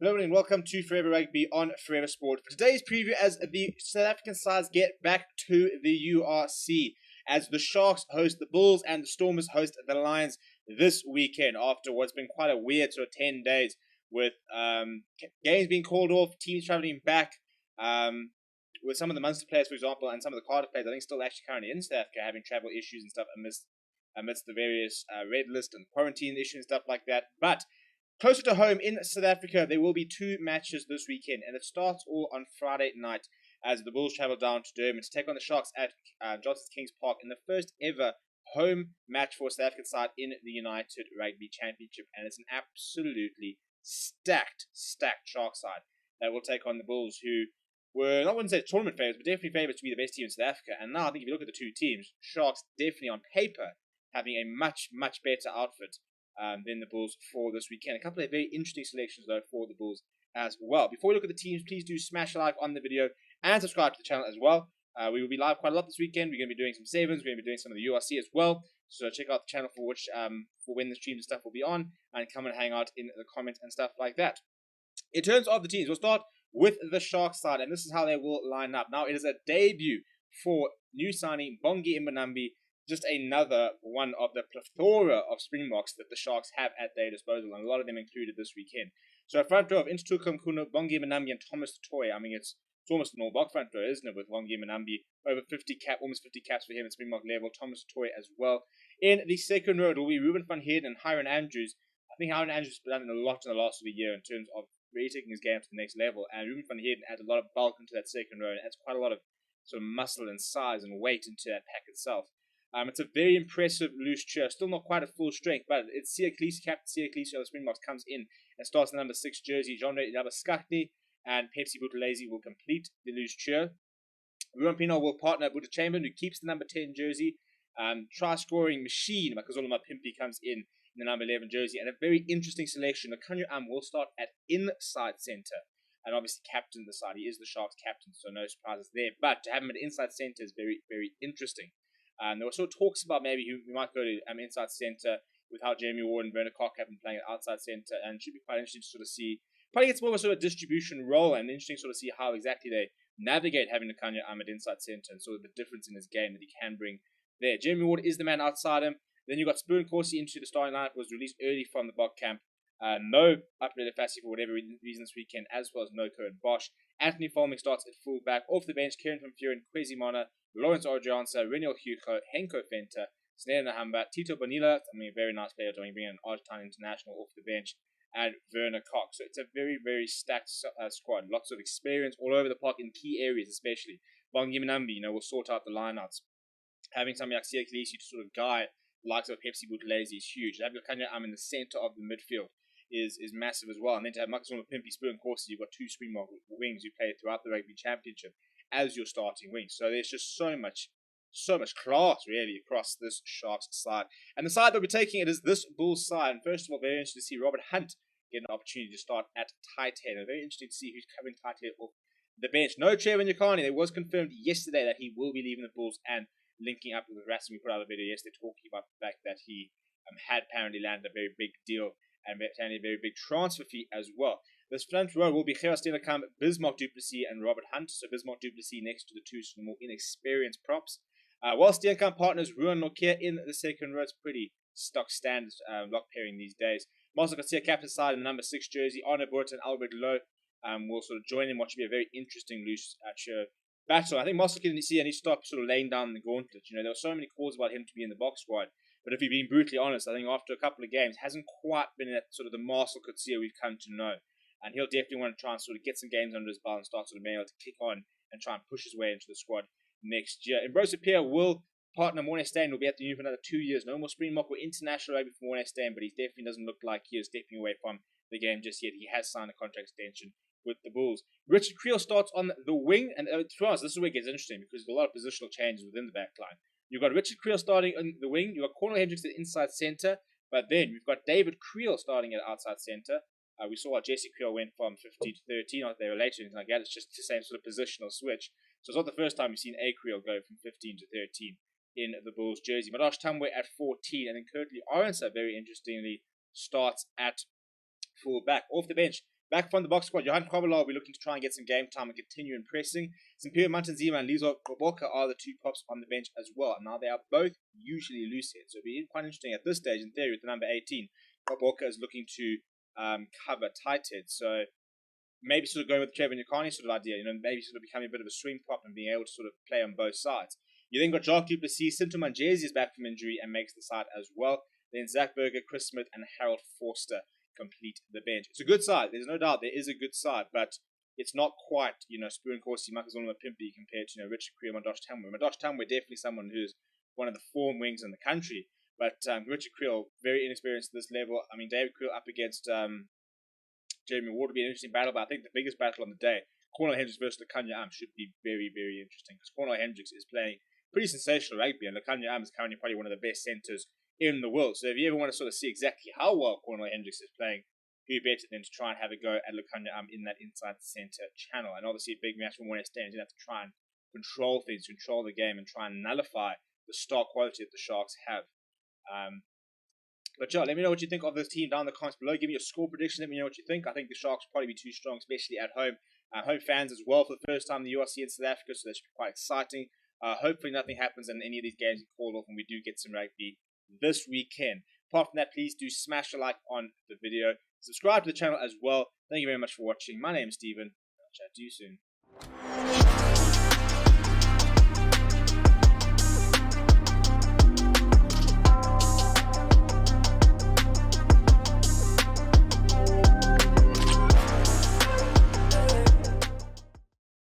Hello and welcome to Forever Rugby on Forever Sport. For today's preview, as the South African sides get back to the URC, as the Sharks host the Bulls and the Stormers host the Lions this weekend, after what's been quite a weird sort of 10 days with games being called off, teams travelling back, with some of the Munster players, for example, and some of the Cardiff players, I think still actually currently in South Africa having travel issues and stuff amidst the various red list and quarantine issues and stuff like that. But closer to home in South Africa, there will be two matches this weekend, and it starts all on Friday night as the Bulls travel down to Durban to take on the Sharks at Johnson Kings Park in the first ever home match for South African side in the United Rugby Championship. And it's an absolutely stacked Sharks side that will take on the Bulls, who were, I wouldn't say tournament favourites, but definitely favourites to be the best team in South Africa. And now I think if you look at the two teams, Sharks definitely on paper having a much better outfit than the Bulls for this weekend. A couple of very interesting selections, though, for the Bulls as well. Before we look at the teams, please do smash a like on the video and subscribe to the channel as well. We will be live quite a lot this weekend. We're going to be doing some sevens. We're going to be doing some of the URC as well. So check out the channel for when the streams and stuff will be on, and come and hang out in the comments and stuff like that. In terms of the teams, we'll start with the Sharks side, and this is how they will line up. Now, it is a debut for new signing Bongi Mbonambi, just another one of the plethora of Springboks that the Sharks have at their disposal, and a lot of them included this weekend. So a front row of Intutuka Mkuno, Bongi Mbonambi, and Thomas Toy. I mean, it's almost an all-Bok front row, isn't it, with Bongi Mbonambi, almost 50 caps for him at Springbok level, Thomas Toy as well. In the second row, it will be Ruben van Heerden and Hiron Andrews. I think Hiron Andrews has done a lot in the last year in terms of really taking his game to the next level, and Ruben van Heerden adds a lot of bulk into that second row, and adds quite a lot of sort of muscle and size and weight into that pack itself. It's a very impressive loose trio, still not quite at full strength, but it's Captain Sia Khaleesi of the Springboks comes in and starts the number 6 jersey. Jean-Ray Labuschagne and Pepsi Buthelezi will complete the loose trio. Ruan Pienaar will partner with Chamberlain, who keeps the number 10 jersey. Try-scoring machine, Makazole Mapimpi comes in the number 11 jersey, and a very interesting selection. Nakanyo will start at inside centre, and obviously captain the side. He is the Sharks captain, so no surprises there. But to have him at inside centre is very interesting. There were sort of talks about maybe we might go to inside centre with how Jamie Ward and Werner Kok have been playing at outside centre, and it should be quite interesting to sort of see. Probably it's more of a sort of distribution role, and interesting to sort of see how exactly they navigate having Nakanyo at inside centre and sort of the difference in his game that he can bring there. Jamie Ward is the man outside him. Then you got Spoon Corsi into the starting lineup, was released early from the BOK camp. No upgrade Fassi for whatever reason this weekend, as well as Noko and Bosch. Anthony Folming starts at full back. Off the bench, Kieran van Vuren, Kwesi Mona, Lawrence Orjansa, Reniel Hugo, Henko Fenter, Snare Nahamba, Tito Bonilla, very nice player, bringing an Argentine international off the bench, and Werner Kok. So it's a very stacked squad. Lots of experience all over the park in key areas, especially. Bongi Mbonambi, will sort out the lineouts. Having somebody like Sia Khaleesi to sort of guide the likes of Pepsi Buthelezi is huge. Having Nakanyo in the centre of the midfield is massive as well. And then to have Makazole Mapimpi, Spoon Corsi, you've got two Springbok wings who play throughout the Rugby Championship as your starting wings. So there's just so much class really across this Sharks side. And the side that we're taking it is this Bulls side. And first of all, very interesting to see Robert Hunt get an opportunity to start at tight head. And very interesting to see who's covering tight head off the bench. No Trevor Nyakani. It was confirmed yesterday that he will be leaving the Bulls and linking up with Rasmus. We put out a video yesterday talking about the fact that he had apparently landed a very big deal and apparently a very big transfer fee as well. This front row will be Gerard Steenekamp, Bismarck du Plessis, and Robert Hunt. So Bismarck du Plessis next to the two more inexperienced props. While Steenekamp partners Ruan Nokia in the second row. It's pretty stock standard lock pairing these days. Marcel Garcia captain side in the number 6 jersey. Arno Burt and Albert Lowe will sort of join in what should be a very interesting loose battle. I think Marcel can see and he stop sort of laying down the gauntlet. There were so many calls about him to be in the box squad. But if you're being brutally honest, I think after a couple of games, hasn't quite been at sort of the Marcel Coetzee we've come to know. And he'll definitely want to try and sort of get some games under his belt and start sort of being able to kick on and try and push his way into the squad next year. Ambrose Pierre will partner Morné Steyn, will be at the union for another 2 years. No more Springbok or international rugby for Morné Steyn, but he definitely doesn't look like he is stepping away from the game just yet. He has signed a contract extension with the Bulls. Richard Creel starts on the wing, and for us, this is where it gets interesting because there's a lot of positional changes within the back line. You've got Richard Creel starting on the wing. You've got Cornel Hendricks at inside centre. But then we've got David Creel starting at outside centre. We saw how Jesse Creel went from 15 to 13. Not they were later, anything like that. It's just the same sort of positional switch. So it's not the first time we've seen A Creel go from 15 to 13 in the Bulls jersey. Madash Tambwe at 14. And then Curtly Orense, very interestingly, starts at full back. Off the bench, Back from the box squad, Johan Kwabola will be looking to try and get some game time and continue impressing. Sampier Mantanzima and Lizo BOK are the two props on the bench as well. Now, they are both usually loose heads, so it'll be quite interesting at this stage, in theory, with the number 18. BOK is looking to cover tight heads, so maybe sort of going with the Trevor Nyakani sort of idea, maybe sort of becoming a bit of a swing prop and being able to sort of play on both sides. You then got Jacques Duplessis, Sinto Manjesi is back from injury and makes the side as well. Then Zach Berger, Chris Smith, and Harold Forster complete the bench. It's a good side. There's no doubt there is a good side, but it's not quite, Spoon Corsi, Makazoloma Pimpy compared to, Richard Creel, Madosh Tamwe. Madosh Tamwe definitely someone who's one of the form wings in the country, but Richard Creel, very inexperienced at this level. I mean, David Creel up against Jeremy Ward will be an interesting battle, but I think the biggest battle on the day, Cornel Hendricks versus Lekanya should be very, very interesting, because Cornel Hendricks is playing pretty sensational rugby, and Lekanya is currently probably one of the best centres in the world. So if you ever want to sort of see exactly how well Cornel Hendricks is playing, who better than to try and have a go at Lekanya in that inside centre channel. And obviously a big match for Moyes Stands, you have to try and control things, control the game, and try and nullify the star quality that the Sharks have. But yeah, let me know what you think of this team down in the comments below. Give me your score prediction. Let me know what you think. I think the Sharks will probably be too strong, especially at home. Home fans as well for the first time in the URC in South Africa, so that should be quite exciting. Hopefully nothing happens and any of these games get called off and we do get some rugby this weekend. Apart from that, please do smash a like on the video. Subscribe to the channel as well. Thank you very much for watching. My name is Steven. I'll chat to you soon.